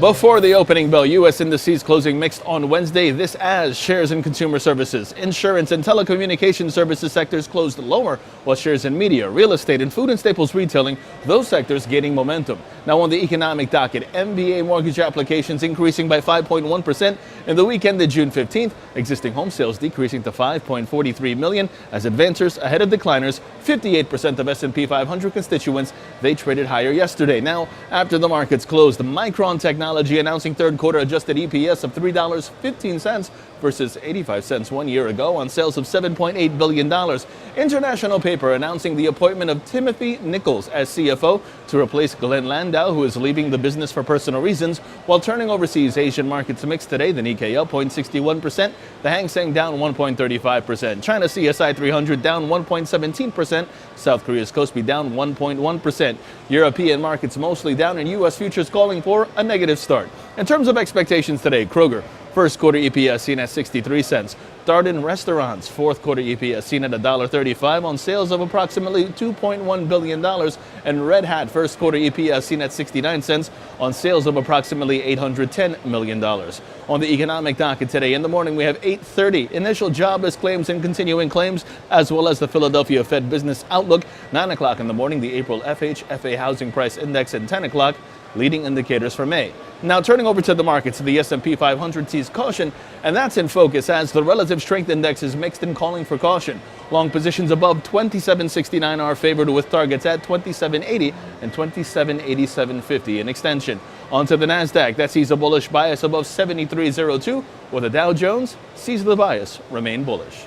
Before the opening bell, U.S. indices closing mixed on Wednesday. This as shares in consumer services, insurance and telecommunication services sectors closed lower, while shares in media, real estate and food and staples retailing, those sectors gaining momentum. Now on the economic docket, MBA mortgage applications increasing by 5.1% in the week ended June 15th. Existing home sales decreasing to 5.43 million as advancers ahead of decliners. 58% of SP500 constituents, they traded higher yesterday. Now, after the markets closed, Micron Technology announcing third quarter adjusted EPS of $3.15 versus 85 cents 1 year ago on sales of $7.8 billion. International Paper announcing the appointment of Timothy Nichols as CFO to replace Glenn Landau, who is leaving the business for personal reasons. While turning overseas, Asian markets mixed today. The Nikkei up 0.61%, the Hang Seng down 1.35%, China CSI 300 down 1.17%, South Korea's Kospi down 1.1%. European markets mostly down, and U.S. futures calling for a negative start. In terms of expectations today, Kroger first quarter EPS seen at 63 cents. Darden Restaurants fourth quarter EPS seen at $1.35 on sales of approximately $2.1 billion. And Red Hat first quarter EPS seen at 69 cents on sales of approximately $810 million. On the economic docket today in the morning, we have 8:30 initial jobless claims and continuing claims, as well as the Philadelphia Fed business outlook. 9 o'clock in the morning, the April FHFA housing price index, and 10 o'clock, leading indicators for May. Now turning over to the markets, the SP 500 sees caution, and that's in focus as the relative strength index is mixed and calling for caution. Long positions above 2769 are favored, with targets at 2780 and 2787.50 in extension. Onto the Nasdaq, that sees a bullish bias above 7302, while the Dow Jones sees the bias remain bullish.